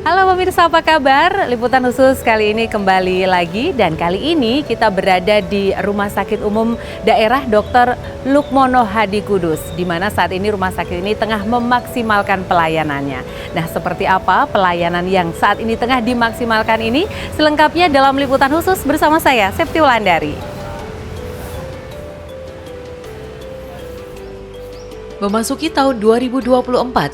Halo pemirsa, apa kabar? Liputan khusus kali ini kembali lagi, dan kali ini kita berada di Rumah Sakit Umum Daerah Dr. Lukmono Hadi Kudus, di mana saat ini rumah sakit ini tengah memaksimalkan pelayanannya. Nah, seperti apa pelayanan yang saat ini tengah dimaksimalkan ini? Selengkapnya dalam liputan khusus bersama saya, Septi Wulandari. Memasuki tahun 2024,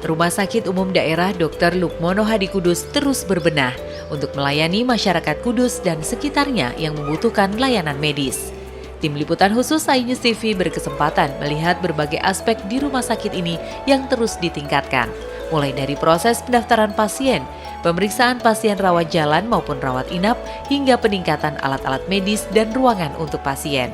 Rumah Sakit Umum Daerah Dr. Lukmono Hadi Kudus terus berbenah untuk melayani masyarakat Kudus dan sekitarnya yang membutuhkan layanan medis. Tim liputan khusus iNews TV berkesempatan melihat berbagai aspek di rumah sakit ini yang terus ditingkatkan, mulai dari proses pendaftaran pasien, pemeriksaan pasien rawat jalan maupun rawat inap, hingga peningkatan alat-alat medis dan ruangan untuk pasien.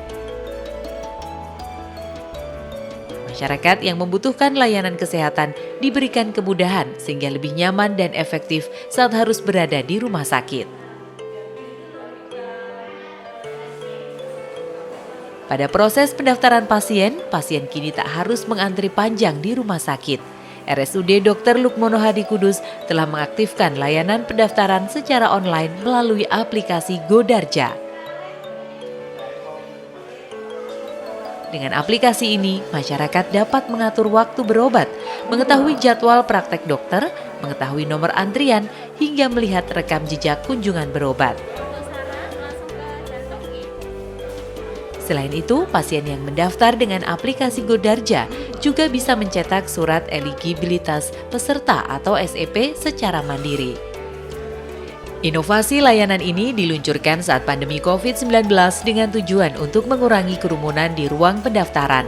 Masyarakat yang membutuhkan layanan kesehatan diberikan kemudahan sehingga lebih nyaman dan efektif saat harus berada di rumah sakit. Pada proses pendaftaran pasien, pasien kini tak harus mengantri panjang di rumah sakit. RSUD Dr. Lukmono Hadi Kudus telah mengaktifkan layanan pendaftaran secara online melalui aplikasi GoDarja. Dengan aplikasi ini, masyarakat dapat mengatur waktu berobat, mengetahui jadwal praktek dokter, mengetahui nomor antrian, hingga melihat rekam jejak kunjungan berobat. Selain itu, pasien yang mendaftar dengan aplikasi GoDarja juga bisa mencetak surat eligibilitas peserta atau SEP secara mandiri. Inovasi layanan ini diluncurkan saat pandemi COVID-19 dengan tujuan untuk mengurangi kerumunan di ruang pendaftaran.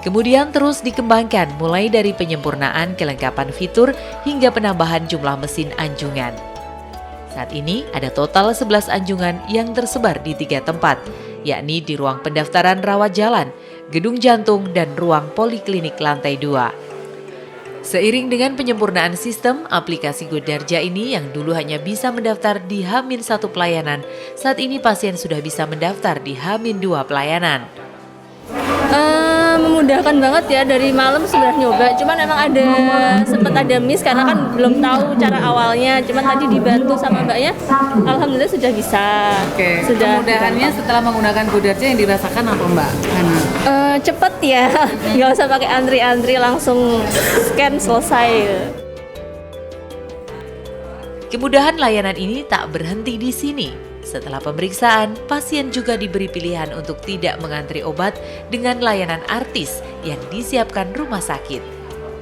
Kemudian terus dikembangkan mulai dari penyempurnaan kelengkapan fitur hingga penambahan jumlah mesin anjungan. Saat ini ada total 11 anjungan yang tersebar di 3 tempat, yakni di ruang pendaftaran rawat jalan, gedung jantung, dan ruang poliklinik lantai 2. Seiring dengan penyempurnaan sistem, aplikasi GoDarja ini yang dulu hanya bisa mendaftar di H-1 pelayanan, saat ini pasien sudah bisa mendaftar di H-2 pelayanan. Memudahkan banget ya, dari malam sudah nyoba, cuman emang sempat ada miss karena kan belum tahu cara awalnya, cuman tadi dibantu sama mbaknya, alhamdulillah sudah bisa. Oke, sudah kemudahannya setelah menggunakan GoDarja yang dirasakan apa Mbak? cepet ya, nggak usah pakai antri-antri, langsung scan selesai. Kemudahan layanan ini tak berhenti di sini. Setelah pemeriksaan, pasien juga diberi pilihan untuk tidak mengantri obat dengan layanan artis yang disiapkan rumah sakit.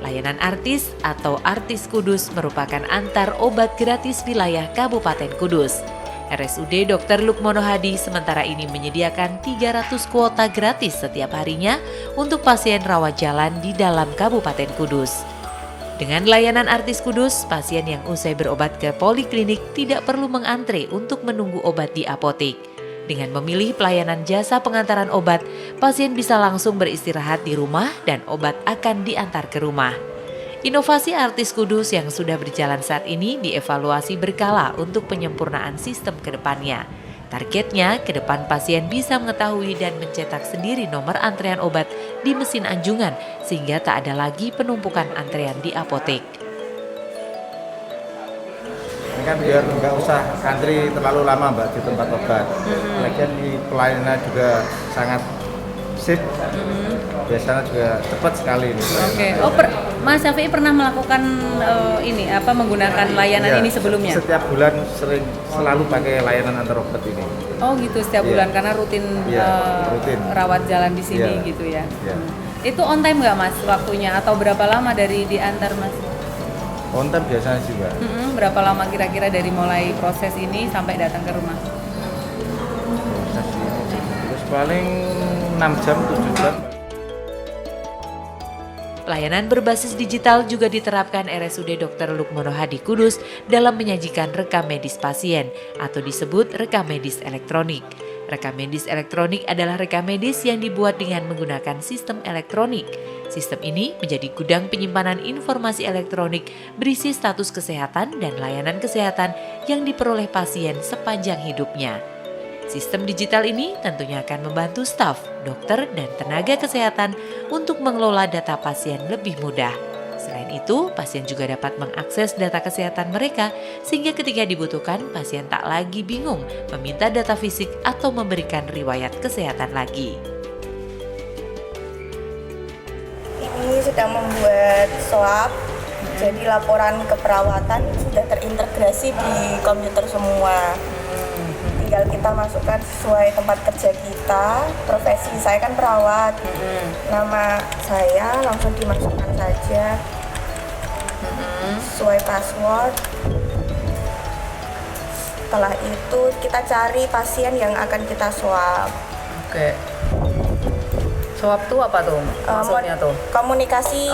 Layanan artis atau Artis Kudus merupakan antar obat gratis wilayah Kabupaten Kudus. RSUD Dr. Lukmono Hadi sementara ini menyediakan 300 kuota gratis setiap harinya untuk pasien rawat jalan di dalam Kabupaten Kudus. Dengan layanan Artis Kudus, pasien yang usai berobat ke poliklinik tidak perlu mengantre untuk menunggu obat di apotek. Dengan memilih pelayanan jasa pengantaran obat, pasien bisa langsung beristirahat di rumah dan obat akan diantar ke rumah. Inovasi Artis Kudus yang sudah berjalan saat ini dievaluasi berkala untuk penyempurnaan sistem ke depannya. Targetnya, ke depan pasien bisa mengetahui dan mencetak sendiri nomor antrean obat di mesin anjungan sehingga tak ada lagi penumpukan antrean di apotek. Ini kan biar nggak usah antri terlalu lama Mbak di tempat obat. Lagian di pelayanan juga sangat sip. Biasanya juga cepat sekali ini. Oke. Mas Syafi'i pernah melakukan menggunakan layanan ini sebelumnya? Setiap bulan selalu pakai layanan antar obat ini. Oh gitu, setiap bulan karena rutin rawat jalan di sini gitu ya. Itu on time nggak Mas waktunya atau berapa lama dari diantar Mas? On time biasanya sih Mbak. Berapa lama kira-kira dari mulai proses ini sampai datang ke rumah? Proses ini terus paling 6 jam 7 jam. Pelayanan berbasis digital juga diterapkan RSUD Dr. Lukmono Hadi Kudus dalam menyajikan rekam medis pasien atau disebut rekam medis elektronik. Rekam medis elektronik adalah rekam medis yang dibuat dengan menggunakan sistem elektronik. Sistem ini menjadi gudang penyimpanan informasi elektronik berisi status kesehatan dan layanan kesehatan yang diperoleh pasien sepanjang hidupnya. Sistem digital ini tentunya akan membantu staf, dokter, dan tenaga kesehatan untuk mengelola data pasien lebih mudah. Selain itu, pasien juga dapat mengakses data kesehatan mereka sehingga ketika dibutuhkan, pasien tak lagi bingung meminta data fisik atau memberikan riwayat kesehatan lagi. Ini sedang membuat swab, jadi laporan keperawatan sudah terintegrasi di komputer semua. Tinggal kita masukkan sesuai tempat kerja kita, profesi saya kan perawat, nama saya langsung dimasukkan saja, sesuai password. Setelah itu kita cari pasien yang akan kita swab. Oke. Swab tuh apa tuh maksudnya tuh? Komunikasi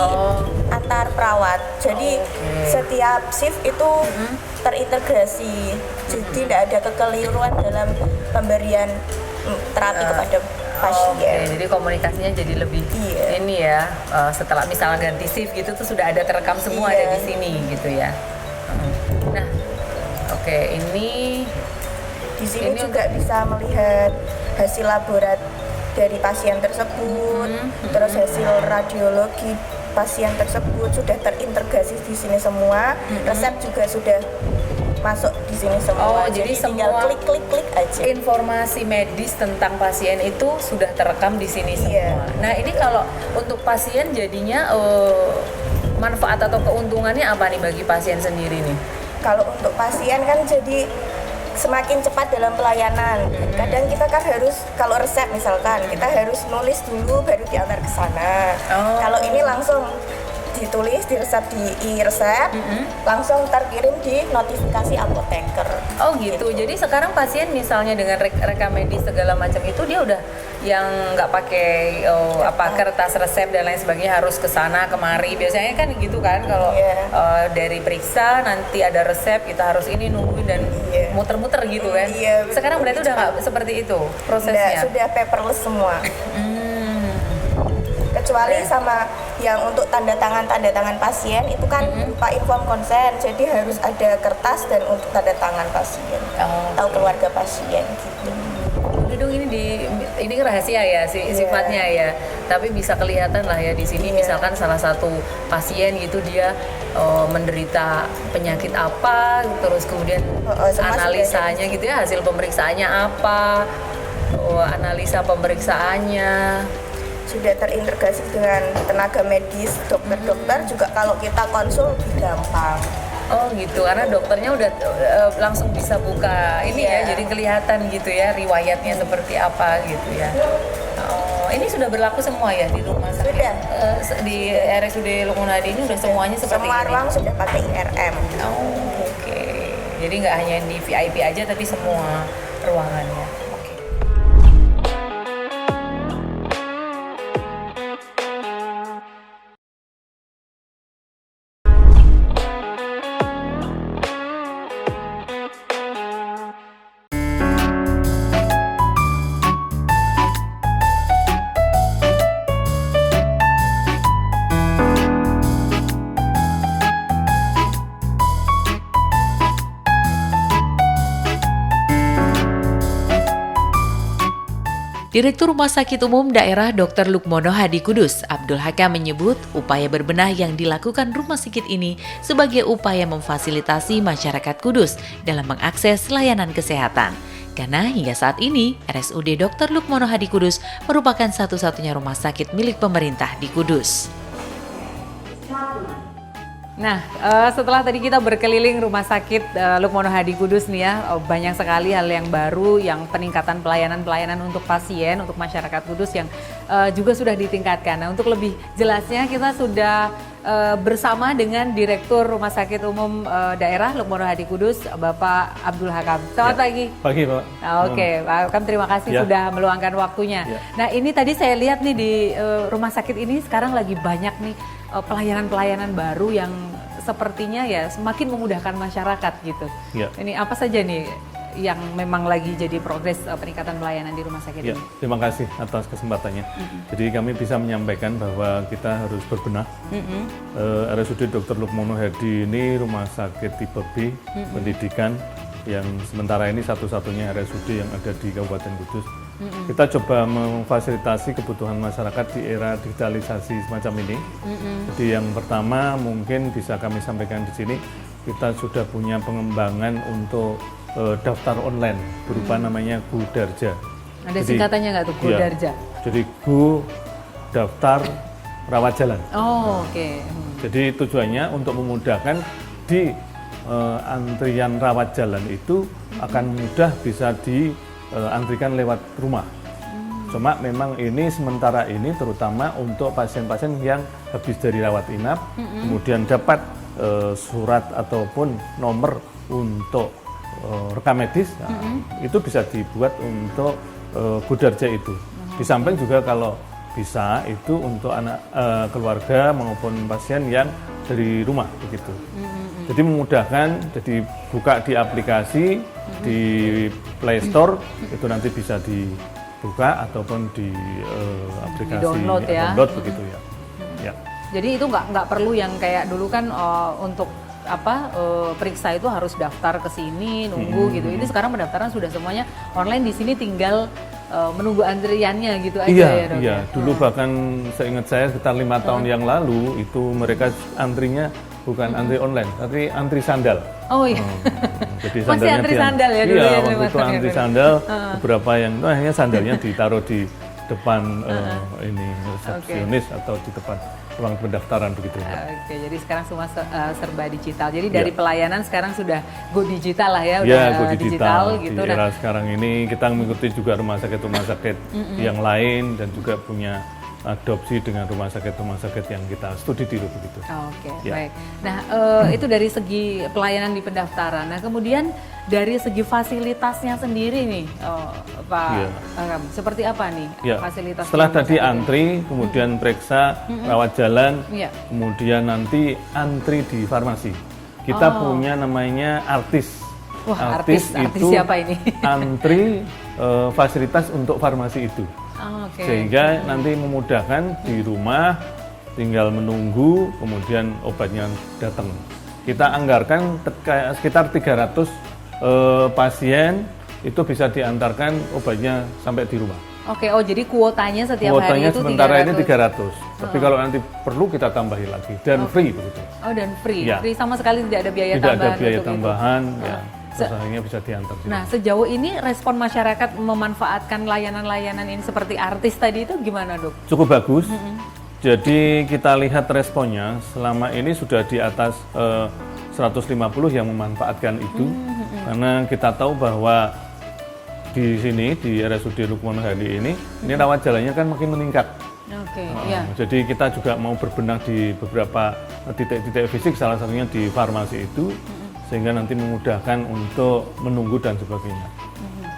antar perawat. Jadi setiap shift itu terintegrasi. Jadi tidak ada kekeliruan dalam pemberian terapi kepada pasien. Jadi komunikasinya jadi lebih ini ya. Setelah misalnya ganti shift gitu tuh sudah ada terekam semua ada di sini gitu ya. Nah, ini di sini juga bisa melihat hasil laborat dari pasien tersebut, terus hasil radiologi pasien tersebut sudah terintegrasi di sini semua, resep juga sudah masuk di sini semua. Jadi tinggal semua klik aja. informasi medis tentang pasien itu sudah terekam di sini semua. Nah, ini kalau untuk pasien jadinya manfaat atau keuntungannya apa nih bagi pasien sendiri nih? Kalau untuk pasien kan jadi semakin cepat dalam pelayanan. Kadang kita kan harus, kalau resep misalkan, kita harus nulis dulu baru diantar ke sana. Kalau ini langsung ditulis di resep di e-resep, langsung terkirim di notifikasi apoteker. Oh gitu. Jadi sekarang pasien misalnya dengan rekam medis segala macam itu dia udah yang nggak pakai kertas resep dan lain sebagainya harus ke sana kemari. Biasanya kan gitu kan kalau dari periksa nanti ada resep kita harus ini nungguin dan muter-muter gitu kan. Sekarang berarti udah nggak seperti itu prosesnya. Sudah paperless semua. Kecuali sama yang untuk tanda tangan pasien itu kan berupa inform konsen, jadi harus ada kertas dan untuk tanda tangan pasien atau keluarga pasien gitu. Dong ini rahasia ya sifatnya ya, tapi bisa kelihatan lah ya di sini. Misalkan salah satu pasien gitu dia menderita penyakit apa, terus kemudian analisanya gitu ya, hasil pemeriksaannya apa, analisa pemeriksaannya sudah terintegrasi dengan tenaga medis, dokter juga kalau kita konsul lebih gampang. Oh gitu, karena dokternya udah langsung bisa buka ini ya, jadi kelihatan gitu ya riwayatnya seperti apa gitu ya. Ini sudah berlaku semua ya di rumah sakit? Sudah. Di RSUD Lukmono Hadi ini udah semuanya seperti semua ini? Semua ruang sudah pakai IRM. Oke. Jadi nggak hanya di VIP aja tapi semua ruangannya. Direktur Rumah Sakit Umum Daerah Dr. Lukmono Hadi Kudus, Abdul Hakam menyebut upaya berbenah yang dilakukan rumah sakit ini sebagai upaya memfasilitasi masyarakat Kudus dalam mengakses layanan kesehatan. Karena hingga saat ini, RSUD Dr. Lukmono Hadi Kudus merupakan satu-satunya rumah sakit milik pemerintah di Kudus. Nah, setelah tadi kita berkeliling rumah sakit Lukmono Hadi Kudus nih ya, banyak sekali hal yang baru, yang peningkatan pelayanan untuk pasien, untuk masyarakat Kudus yang juga sudah ditingkatkan. Nah, untuk lebih jelasnya kita sudah bersama dengan Direktur Rumah Sakit Umum Daerah Lukmono Hadi Kudus, Bapak Abdul Hakam. Selamat pagi. Pagi, Pak. Oke, Pak Hakam, terima kasih sudah meluangkan waktunya. Nah, ini tadi saya lihat nih di rumah sakit ini sekarang lagi banyak nih pelayanan-pelayanan baru yang sepertinya ya semakin memudahkan masyarakat gitu. Ya. Ini apa saja nih yang memang lagi jadi progres peningkatan pelayanan di rumah sakit Ya, ini? terima kasih atas kesempatannya. Jadi kami bisa menyampaikan bahwa kita harus berbenah. RSUD Dr. Lukmono Hadi ini rumah sakit tipe B pendidikan yang sementara ini satu-satunya RSUD yang ada di Kabupaten Kudus. Kita coba memfasilitasi kebutuhan masyarakat di era digitalisasi semacam ini. Jadi yang pertama mungkin bisa kami sampaikan di sini, kita sudah punya pengembangan untuk daftar online berupa namanya Gudarja. Ada singkatannya nggak tuh, Iya. Gudarja? Jadi Gu daftar rawat jalan. Oh, oke. Jadi tujuannya untuk memudahkan di antrian rawat jalan itu akan mudah bisa diantrikan lewat rumah. Cuma memang ini sementara ini terutama untuk pasien-pasien yang habis dari rawat inap, kemudian dapat surat ataupun nomor untuk rekam medis, itu bisa dibuat untuk Gudarja itu. Di samping juga kalau bisa itu untuk anak keluarga maupun pasien yang dari rumah begitu. Jadi memudahkan, jadi buka di aplikasi di Play Store itu nanti bisa dibuka ataupun di aplikasi Di-download ya. download begitu ya. Ya. Jadi itu nggak perlu yang kayak dulu kan untuk periksa itu harus daftar ke sini nunggu gitu. Ini sekarang pendaftaran sudah semuanya online, di sini tinggal menunggu antriannya gitu aja Iya, ya dok. iya. ya? Dulu bahkan seingat saya sekitar 5 tahun yang lalu itu mereka antrinya bukan antri online, tapi antri sandal. Oh iya. Jadi Masih sandalnya antri sandal ya dulu iya, ya, waktu 5 itu tahun antri yang sandal, beberapa yang itu akhirnya sandalnya ditaruh di depan ini resepsionis atau di depan ruang pendaftaran begitu. Oke, jadi sekarang semua serba digital. Jadi dari Iya. pelayanan sekarang sudah go digital lah ya, Ya, udah go digital. gitu. Di era sekarang ini kita mengikuti juga rumah sakit yang lain dan juga punya adopsi dengan rumah sakit yang kita studi tiru begitu. Oke, Ya. baik. Nah, itu dari segi pelayanan di pendaftaran. Nah, kemudian dari segi fasilitasnya sendiri nih, Pak Iya. Akam, seperti apa nih Ya. fasilitas? Setelah di rumah tadi sakit ini? antri, kemudian periksa rawat jalan, Iya. kemudian nanti antri di farmasi. Kita punya namanya artis. Wah, artis siapa ini? Antri fasilitas untuk farmasi itu. Oh, oke. Sehingga nanti memudahkan di rumah tinggal menunggu, kemudian obatnya datang. Kita anggarkan sekitar 300 pasien itu bisa diantarkan obatnya sampai di rumah. Oke, oh jadi kuotanya setiap hari Kuotanya itu sementara 300. ini 300. Tapi kalau nanti perlu kita tambahin lagi dan free begitu. Oh, dan free. Ya. Free sama sekali tidak ada biaya Tidak tambahan. ada biaya untuk itu. tambahan, ya. Terus akhirnya bisa diantar. Nah, sejauh ini respon masyarakat memanfaatkan layanan-layanan ini seperti artis tadi itu gimana, Dok? Cukup bagus. Jadi kita lihat responnya selama ini sudah di atas 150 yang memanfaatkan itu. Karena kita tahu bahwa di sini di RSUD Lukmono Hadi ini rawat jalannya kan makin meningkat. Oke, iya. Jadi kita juga mau berbenah di beberapa titik-titik fisik, salah satunya di farmasi itu, sehingga nanti memudahkan untuk menunggu dan sebagainya.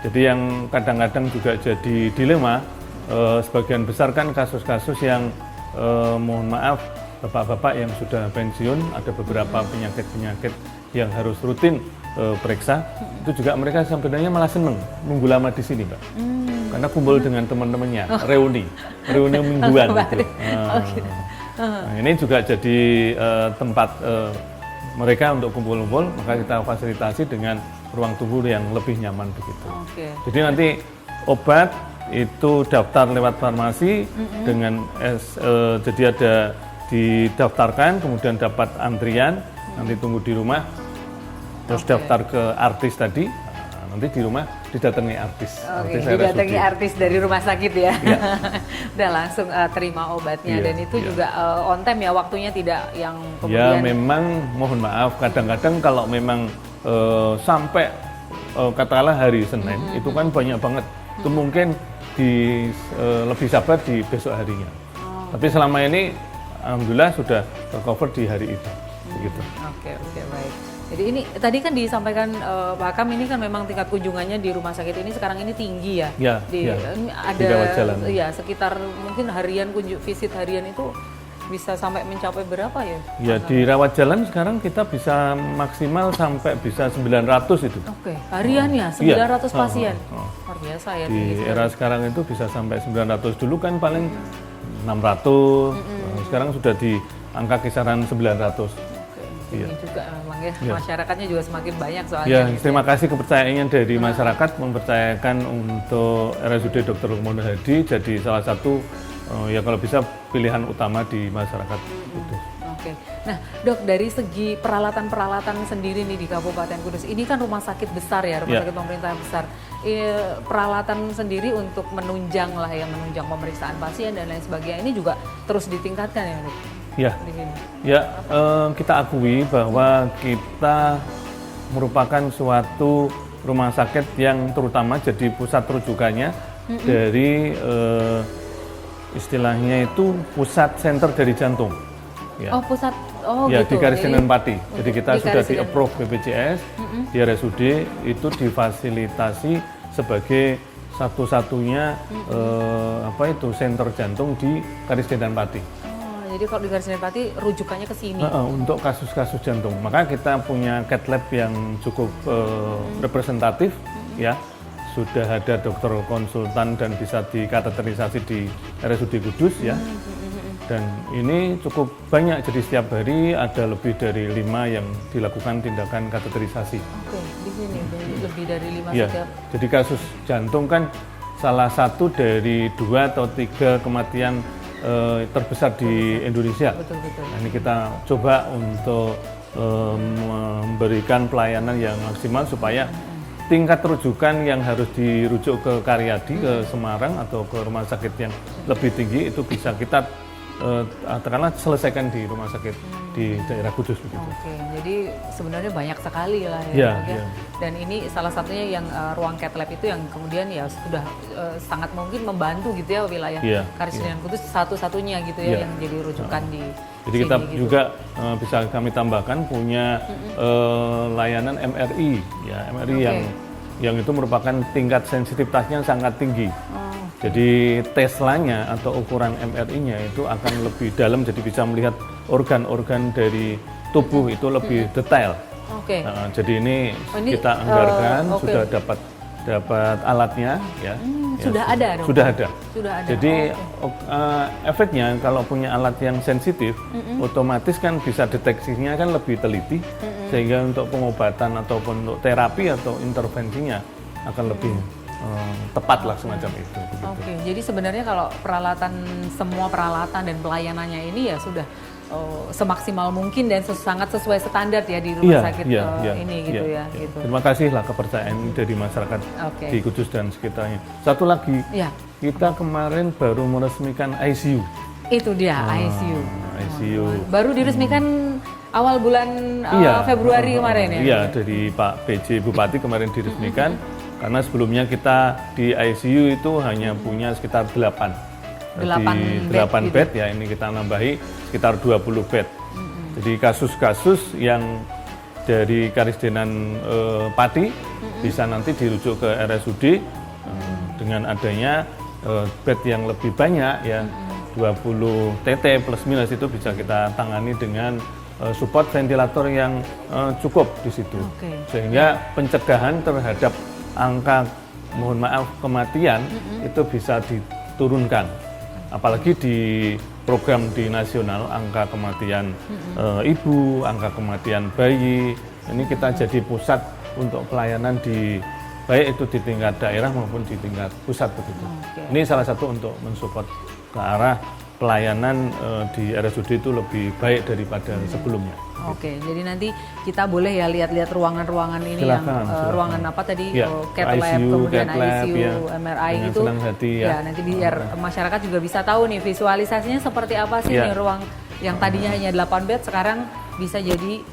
Jadi yang kadang-kadang juga jadi dilema, sebagian besar kan kasus-kasus yang mohon maaf bapak-bapak yang sudah pensiun, ada beberapa penyakit-penyakit yang harus rutin periksa, itu juga mereka sebenarnya malah seneng nunggu lama di sini, Mbak. Karena kumpul dengan teman-temannya, reuni mingguan gitu. Nah, ini juga jadi tempat mereka untuk kumpul-kumpul, maka kita fasilitasi dengan ruang tunggu yang lebih nyaman begitu. Oke. Jadi nanti obat itu daftar lewat farmasi dengan jadi ada didaftarkan, kemudian dapat antrian, nanti tunggu di rumah, terus daftar ke artis tadi, nanti di rumah didatangi artis. Oke, Artis didatangi RSUD. artis dari rumah sakit ya. Iya. Udah langsung terima obatnya Iya, dan itu iya. juga on time ya, waktunya tidak yang Ya kemudian. memang mohon maaf kadang-kadang kalau memang sampai katakanlah hari Senin itu kan banyak banget. Itu mungkin lebih sabar di besok harinya. Tapi selama ini alhamdulillah sudah tercover di hari itu. Begitu. Oke, baik. Jadi ini tadi kan disampaikan Pak Akam, ini kan memang tingkat kunjungannya di rumah sakit ini sekarang ini tinggi ya. Ya, Di, ya. ini Di rawat jalan. ada ya sekitar mungkin harian visit harian itu bisa sampai mencapai berapa ya? Ya di rawat jalan sekarang kita bisa maksimal sampai bisa 900 itu. Oke, harian ya 900 Iya. pasien. Oh. Luar biasa ya. Di tinggi sekali. era sekarang itu bisa sampai 900, dulu kan paling 600, sekarang sudah di angka kisaran 900. Oke, Iya. ini juga memang ya, Iya. masyarakatnya juga semakin banyak soalnya. Ya, terima kasih kepercayaannya dari masyarakat mempercayakan untuk RSUD Dr. Lukmono Hadi jadi salah satu ya kalau bisa pilihan utama di masyarakat. Gitu. Oke, nah Dok, dari segi peralatan-peralatan sendiri nih di Kabupaten Kudus, ini kan rumah sakit besar ya, rumah Ya. sakit pemerintah besar. Peralatan sendiri untuk menunjang lah ya, menunjang pemeriksaan pasien dan lain sebagainya ini juga terus ditingkatkan ya Dok? Ya, Di sini. ya kita akui bahwa kita merupakan suatu rumah sakit yang terutama jadi pusat rujukannya dari istilahnya itu pusat center dari jantung. Ya. Oh pusat, oh Ya, gitu. di Karisidenan Pati. Jadi kita di sudah Karisidenan. di-approve BPJS, di RSUD itu difasilitasi sebagai satu-satunya center jantung di Karisidenan Pati. Oh, jadi kalau di Karisidenan Pati rujukannya ke sini. Untuk kasus-kasus jantung. Maka kita punya cath lab yang cukup representatif, ya. Sudah ada dokter konsultan dan bisa dikateterisasi di RSUD Kudus, ya. Dan ini cukup banyak, jadi setiap hari ada lebih dari 5 yang dilakukan tindakan kateterisasi. Oke, di sini lebih dari 5 Ya, setiap. jadi kasus jantung kan salah satu dari 2 atau 3 kematian terbesar di Indonesia. Betul-betul. Nah, ini kita coba untuk memberikan pelayanan yang maksimal supaya tingkat rujukan yang harus dirujuk ke Karyadi, ke Semarang atau ke rumah sakit yang lebih tinggi itu bisa kita katakanlah selesaikan di rumah sakit di daerah Kudus begitu. Oke, jadi sebenarnya banyak sekali lah ya, Ya, Dok, ya. ya. Dan ini salah satunya yang ruang cath lab itu yang kemudian ya sudah sangat mungkin membantu gitu ya wilayah Ya, Karisidenan Kudus satu-satunya gitu ya Ya. yang jadi rujukan di Jadi sini kita gitu. juga bisa kami tambahkan punya layanan MRI, ya MRI Oke. yang itu merupakan tingkat sensitivitasnya sangat tinggi. Oh, Jadi Teslanya atau ukuran MRI-nya itu akan lebih dalam, jadi bisa melihat organ-organ dari tubuh itu lebih detail. Oke. Nah, jadi ini, Oh, ini, kita anggarkan, oke. sudah dapat alatnya, ya. Ya, sudah ada, Dok? Sudah ada. Sudah ada. Jadi Oh, efeknya kalau punya alat yang sensitif, otomatis kan bisa deteksinya kan lebih teliti, sehingga untuk pengobatan ataupun untuk terapi atau intervensinya akan lebih tepat lah semacam itu. begitu. Oke, jadi sebenarnya kalau semua peralatan dan pelayanannya ini ya sudah semaksimal mungkin dan sangat sesuai standar ya di rumah sakit ini gitu ya. Gitu. Terima kasih lah kepercayaan dari masyarakat Oke. di Kudus dan sekitarnya. Satu lagi, Ya, kita kemarin baru meresmikan ICU. itu dia ICU. ICU. Baru diresmikan awal bulan Februari kemarin ya. Iya, dari Pak PJ Bupati kemarin diresmikan. Karena sebelumnya kita di ICU itu hanya punya sekitar 8. Jadi 8 bed bed ya, ini kita nambahi sekitar 20 bed. Jadi kasus-kasus yang dari Karisidenan Pati bisa nanti dirujuk ke RSUD dengan adanya bed yang lebih banyak ya, 20 TT plus minus itu bisa kita tangani dengan support ventilator yang cukup di situ. Oke. Sehingga pencegahan terhadap angka mohon maaf kematian itu bisa diturunkan, apalagi di program di nasional angka kematian ibu, angka kematian bayi, ini kita jadi pusat untuk pelayanan di baik itu di tingkat daerah maupun di tingkat pusat begitu. Oke. Ini salah satu untuk mensupport ke arah pelayanan di RSUD itu lebih baik daripada sebelumnya. Oke, jadi nanti kita boleh ya lihat-lihat ruangan-ruangan ini Silakan, yang silakan. ruangan apa tadi, Ya, cath lab, ICU, kemudian cath lab, ICU, ya. MRI Dengan gitu. senang hati, ya. Nanti biar masyarakat juga bisa tahu nih visualisasinya seperti apa sih Ya. nih ruang yang tadinya hanya 8 bed sekarang bisa jadi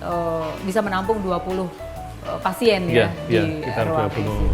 bisa menampung 20 pasien ya, Ya, di sekitar ruang 20. ICU.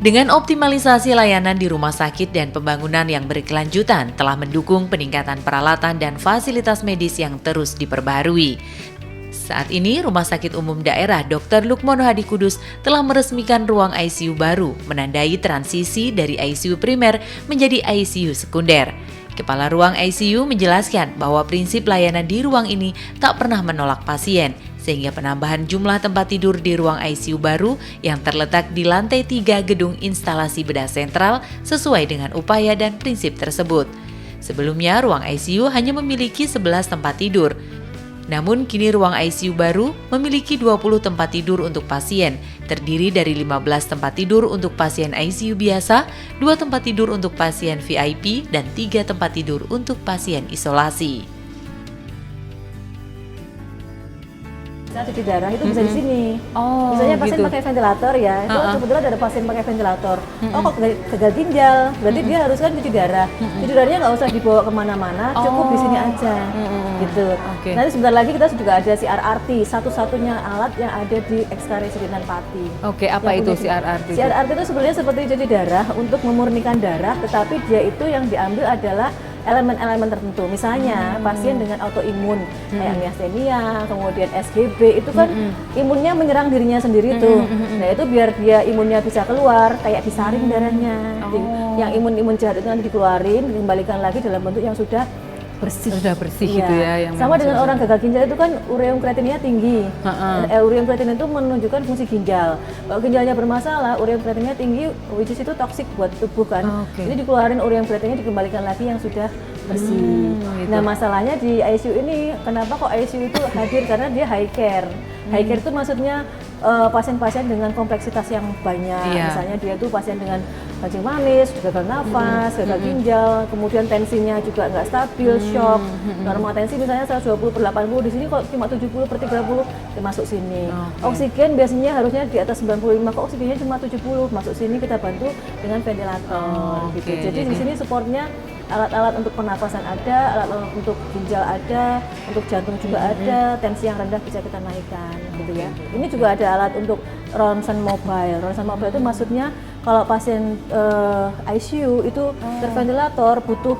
Dengan optimalisasi layanan di rumah sakit dan pembangunan yang berkelanjutan telah mendukung peningkatan peralatan dan fasilitas medis yang terus diperbaharui. Saat ini, Rumah Sakit Umum Daerah Dr. Lukmono Hadikudus telah meresmikan ruang ICU baru, menandai transisi dari ICU primer menjadi ICU sekunder. Kepala ruang ICU menjelaskan bahwa prinsip layanan di ruang ini tak pernah menolak pasien, sehingga penambahan jumlah tempat tidur di ruang ICU baru yang terletak di lantai 3 gedung instalasi bedah sentral sesuai dengan upaya dan prinsip tersebut. Sebelumnya, ruang ICU hanya memiliki 11 tempat tidur. Namun kini ruang ICU baru memiliki 20 tempat tidur untuk pasien, terdiri dari 15 tempat tidur untuk pasien ICU biasa, 2 tempat tidur untuk pasien VIP, dan 3 tempat tidur untuk pasien isolasi. Cuci darah itu bisa di sini. Oh, Misalnya pasien gitu. pakai ventilator ya, itu kebetulan ada pasien pakai ventilator. Oh kok gagal ginjal, berarti dia harus kan cuci darah. Cuci darahnya nggak usah dibawa kemana-mana, cukup di sini aja. Gitu. Oke. Nanti sebentar lagi kita juga ada CRRT, satu-satunya alat yang ada di XKRI Sudinan Pati. Oke, apa Yang itu punya- CRRT? itu? CRRT itu sebenarnya seperti cuci darah untuk memurnikan darah, tetapi dia itu yang diambil adalah elemen-elemen tertentu. Misalnya pasien dengan autoimun kayak miastenia, kemudian SGB itu kan imunnya menyerang dirinya sendiri tuh. Nah itu biar dia imunnya bisa keluar kayak disaring darahnya. Yang imun-imun jahat itu nanti dikeluarin, dikembalikan lagi dalam bentuk yang sudah bersih. Sudah bersih Iya. gitu ya. Yang Sama memang dengan sudah- orang gagal ginjal itu kan ureum kreatinnya tinggi. Ureum kreatin itu menunjukkan fungsi ginjal. Kalau ginjalnya bermasalah, ureum kreatinnya tinggi, which is itu toksik buat tubuh kan. Oke. Jadi dikeluarin ureum kreatinnya, dikembalikan lagi yang sudah bersih. gitu. Nah masalahnya di ICU ini, kenapa kok ICU itu hadir? Karena dia high care. High care itu maksudnya pasien-pasien dengan kompleksitas yang banyak. Iya. Misalnya dia tuh pasien dengan kencing manis, gagal nafas, gagal ginjal, kemudian tensinya juga nggak stabil, shock. Normal tensi misalnya 120/80, di sini kok cuma 70/30 masuk sini. Oksigen biasanya harusnya di atas 95, kok oksigennya cuma 70, masuk sini kita bantu dengan ventilator gitu. Oke, Jadi di sini supportnya alat-alat untuk pernapasan ada, alat-alat untuk ginjal ada, untuk jantung juga ada, tensi yang rendah bisa kita naikkan gitu ya. Ini juga ada alat untuk ronsen mobile. Ronsen mobile itu maksudnya kalau pasien ICU itu terventilator butuh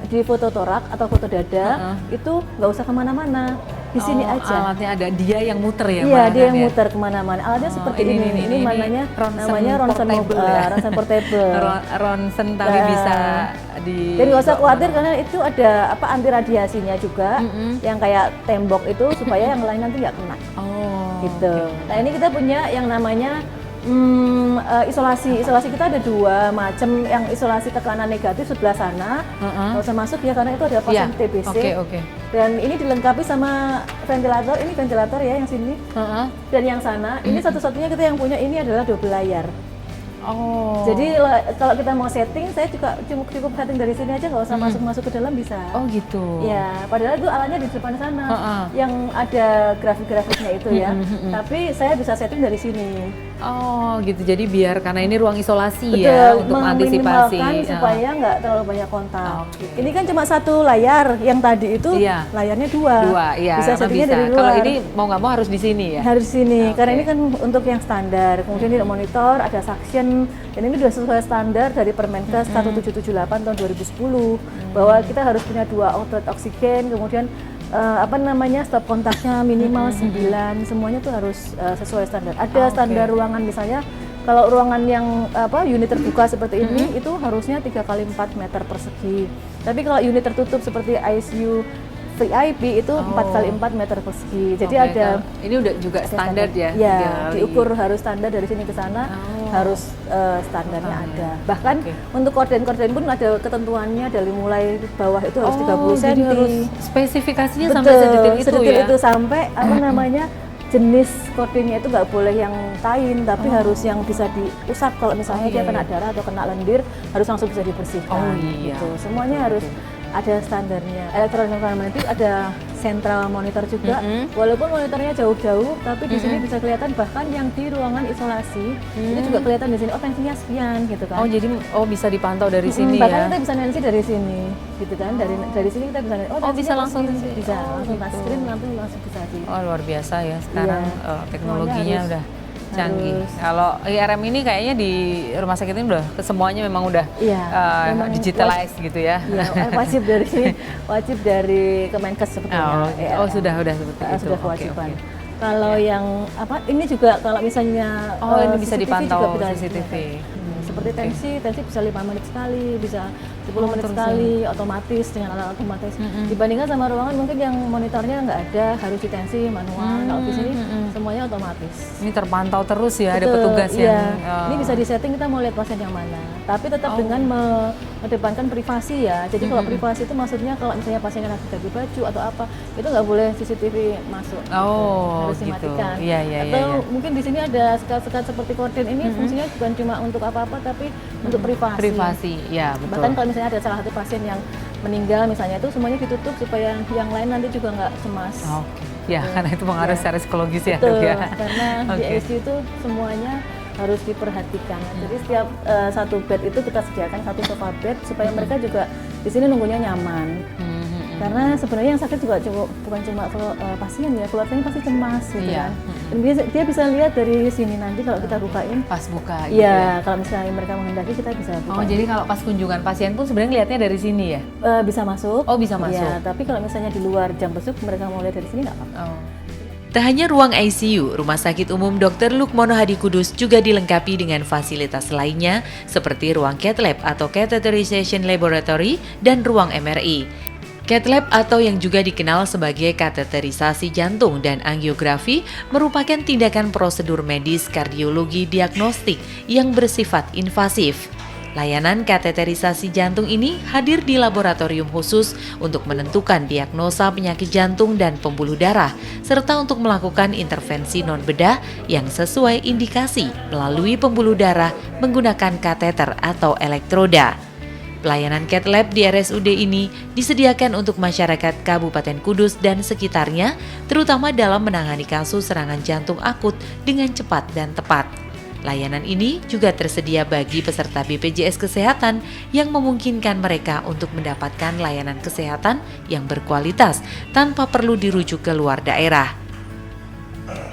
di foto torak atau foto dada itu nggak usah kemana-mana, di sini aja. Alatnya ada, dia yang muter ya? Iya, Mbak dia yang Nan, ya? muter kemana-mana. Alatnya seperti ini namanya ronsen portable mobile, ya. ronsen portable. Ronsen tapi Nah, bisa di... Dan nggak usah khawatir karena itu ada apa anti radiasinya juga, yang kayak tembok itu supaya yang lain nanti nggak kena. Oh, Gitu. Nah ini kita punya yang namanya isolasi. Isolasi kita ada 2 macam, yang isolasi tekanan negatif sebelah sana, nggak usah masuk ya karena itu ada pasien Iya. TBC. Oke. Dan ini dilengkapi sama ventilator. Ini ventilator ya yang sini. Dan yang sana, ini satu-satunya kita yang punya ini adalah double layar. Oh. Jadi kalau kita mau setting, saya juga cukup setting dari sini aja, nggak usah masuk ke dalam bisa. Oh gitu. Ya, padahal itu alatnya di depan sana, yang ada grafik-grafiknya itu ya. Tapi saya bisa setting dari sini. Oh gitu, jadi biar karena ini ruang isolasi ya untuk mengantisipasi. meminimalkan supaya nggak terlalu banyak kontak. Ini kan cuma satu layar, yang tadi itu Iya. layarnya 2. Iya, bisa karena settingnya dari luar. Kalau ini mau nggak mau harus di sini ya? Harus sini, karena ini kan untuk yang standar. Kemudian ini ada monitor, ada suction, dan ini sudah sesuai standar dari Permenkes 1778 tahun 2010 bahwa kita harus punya 2 outlet oksigen, kemudian stop kontaknya minimal 9, semuanya tuh harus sesuai standar. Ada standar ruangan misalnya. Kalau ruangan yang unit terbuka seperti ini itu harusnya 3x4 meter persegi. Tapi kalau unit tertutup seperti ICU VIP itu 4x4 meter persegi. Jadi ada ini udah juga standar ya? Ya, 3 kali. diukur harus standar dari sini ke sana, harus standarnya ada. Bahkan untuk korden-korden pun ada ketentuannya, dari mulai bawah itu harus 30 cm. Jadi harus spesifikasinya Betul, sampai sedetil itu sedetil ya? itu sampai jenis kordennya itu nggak boleh yang kain, tapi harus yang bisa diusap. Kalau misalnya dia kena darah atau kena lendir, harus langsung bisa dibersihkan. Oh, iya. Gitu. Semuanya harus ada standarnya. Elektroenvironment itu ada central monitor juga. Walaupun monitornya jauh-jauh, tapi di sini bisa kelihatan, bahkan yang di ruangan isolasi itu juga kelihatan di sini. Oh, tensinya sekian gitu kan. Oh jadi bisa dipantau dari sini Bahkan ya? kita bisa nansi dari sini, gitu kan? Dari sini kita bisa nansi. Oh, bisa langsung di sini. Bisa Oh, langsung gitu. touch screen, langsung bisa di. Oh luar biasa ya, sekarang teknologinya Semuanya udah canggih. Kalau IRM ini kayaknya di rumah sakit ini udah semuanya memang udah Iya, memang digitalize gitu ya. Ya, wajib dari Kemenkes sebetulnya. Oh, sudah seperti itu. Sudah kewajiban. Kalau yang ini juga kalau misalnya ini bisa CCTV dipantau juga bisa CCTV. Seperti tensi bisa 5 menit sekali, bisa 10 menit sekali, otomatis dengan alat otomatis. Dibandingkan sama ruangan mungkin yang monitornya nggak ada, harus di tensi manual. Kalau di sini semuanya otomatis. Ini terpantau terus ya, ada Betul, petugas iya. yang Ini bisa disetting kita mau lihat pasien yang mana. Tapi tetap dengan mengedepankan privasi ya. Jadi kalau privasi itu maksudnya kalau misalnya pasien yang ganti baju atau apa, itu nggak boleh CCTV masuk. Oh, harus gitu. dimatikan. Iya. Atau mungkin di sini ada sekat-sekat seperti korden ini fungsinya bukan cuma untuk apa-apa tapi untuk privasi. Privasi, ya betul. Bahkan kalau misalnya ada salah satu pasien yang meninggal misalnya itu semuanya ditutup supaya yang lain nanti juga nggak cemas. Oke. Ya, karena itu pengaruh secara psikologis ya, Betul, Dok ya. karena di ICU itu semuanya harus diperhatikan. Jadi setiap satu bed itu kita sediakan satu sofa bed supaya mereka juga di sini nunggunya nyaman. Karena sebenarnya yang sakit juga bukan cuma pasien ya, keluarganya pasti cemas gitu kan. Dan dia bisa lihat dari sini nanti kalau kita bukain. Pas buka gitu Iya, kalau misalnya mereka menghendaki kita bisa buka. Oh, jadi kalau pas kunjungan pasien pun sebenarnya lihatnya dari sini ya? Bisa masuk. Oh, bisa masuk. Iya, tapi kalau misalnya di luar jam besuk mereka mau lihat dari sini nggak apa-apa. Oh. Tak hanya ruang ICU, Rumah Sakit Umum Dr. Lukmono Hadi Kudus juga dilengkapi dengan fasilitas lainnya seperti ruang cath lab atau catheterization laboratory dan ruang MRI. Cath lab atau yang juga dikenal sebagai kateterisasi jantung dan angiografi merupakan tindakan prosedur medis kardiologi diagnostik yang bersifat invasif. Layanan kateterisasi jantung ini hadir di laboratorium khusus untuk menentukan diagnosa penyakit jantung dan pembuluh darah, serta untuk melakukan intervensi non-bedah yang sesuai indikasi melalui pembuluh darah menggunakan kateter atau elektroda. Pelayanan cath lab di RSUD ini disediakan untuk masyarakat Kabupaten Kudus dan sekitarnya, terutama dalam menangani kasus serangan jantung akut dengan cepat dan tepat. Layanan ini juga tersedia bagi peserta BPJS Kesehatan yang memungkinkan mereka untuk mendapatkan layanan kesehatan yang berkualitas tanpa perlu dirujuk ke luar daerah.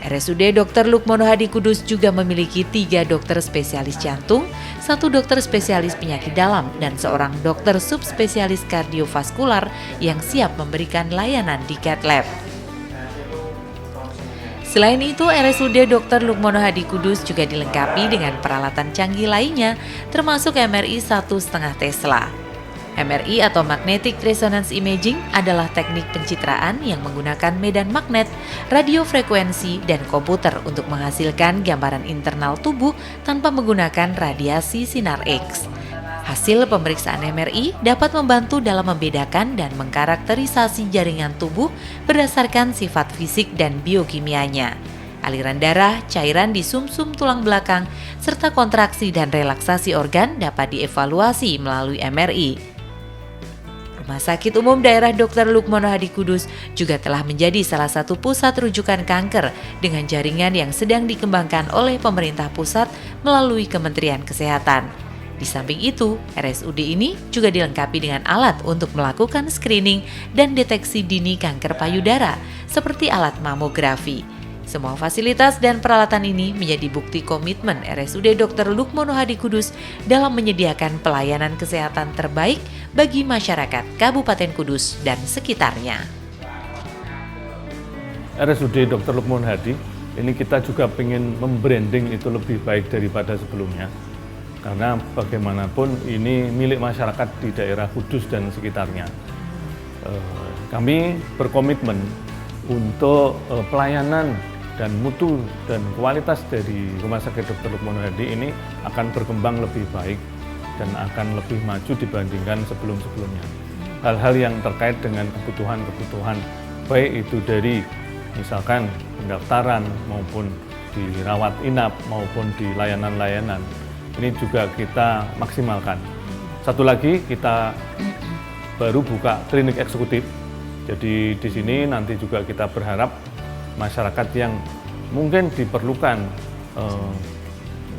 RSUD Dr. Lukmono Hadi Kudus juga memiliki 3 dokter spesialis jantung, 1 dokter spesialis penyakit dalam, dan seorang dokter subspesialis kardiovaskular yang siap memberikan layanan di cath lab. Selain itu, RSUD Dr. Lukmono Hadi Kudus juga dilengkapi dengan peralatan canggih lainnya, termasuk MRI 1,5 Tesla. MRI atau Magnetic Resonance Imaging adalah teknik pencitraan yang menggunakan medan magnet, radiofrekuensi, dan komputer untuk menghasilkan gambaran internal tubuh tanpa menggunakan radiasi sinar X. Hasil pemeriksaan MRI dapat membantu dalam membedakan dan mengkarakterisasi jaringan tubuh berdasarkan sifat fisik dan biokimianya. Aliran darah, cairan di sumsum tulang belakang, serta kontraksi dan relaksasi organ dapat dievaluasi melalui MRI. Rumah Sakit Umum Daerah Dr. Lukmono Hadi Kudus juga telah menjadi salah satu pusat rujukan kanker dengan jaringan yang sedang dikembangkan oleh pemerintah pusat melalui Kementerian Kesehatan. Di samping itu, RSUD ini juga dilengkapi dengan alat untuk melakukan screening dan deteksi dini kanker payudara, seperti alat mamografi. Semua fasilitas dan peralatan ini menjadi bukti komitmen RSUD Dr. Lukmono Hadi Kudus dalam menyediakan pelayanan kesehatan terbaik bagi masyarakat Kabupaten Kudus dan sekitarnya. RSUD Dr. Lukmono Hadi, ini kita juga ingin membranding itu lebih baik daripada sebelumnya. Karena bagaimanapun ini milik masyarakat di daerah Kudus dan sekitarnya. Kami berkomitmen untuk pelayanan dan mutu dan kualitas dari Rumah Sakit Dr. Lukmono Hadi ini akan berkembang lebih baik dan akan lebih maju dibandingkan sebelum-sebelumnya. Hal-hal yang terkait dengan kebutuhan-kebutuhan, baik itu dari misalkan pendaftaran maupun di rawat inap maupun di layanan-layanan, ini juga kita maksimalkan. Satu lagi, kita baru buka klinik eksekutif. Jadi di sini nanti juga kita berharap masyarakat yang mungkin diperlukan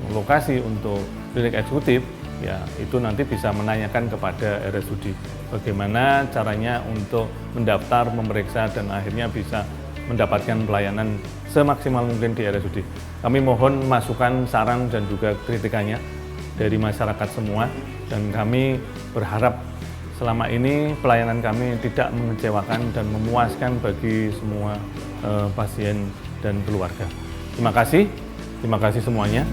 lokasi untuk klinik eksekutif, ya itu nanti bisa menanyakan kepada RSUD bagaimana caranya untuk mendaftar, memeriksa, dan akhirnya bisa mendapatkan pelayanan semaksimal mungkin di RSUD. Kami mohon masukan, saran, dan juga kritikannya dari masyarakat semua, dan kami berharap selama ini pelayanan kami tidak mengecewakan dan memuaskan bagi semua pasien dan keluarga. Terima kasih semuanya.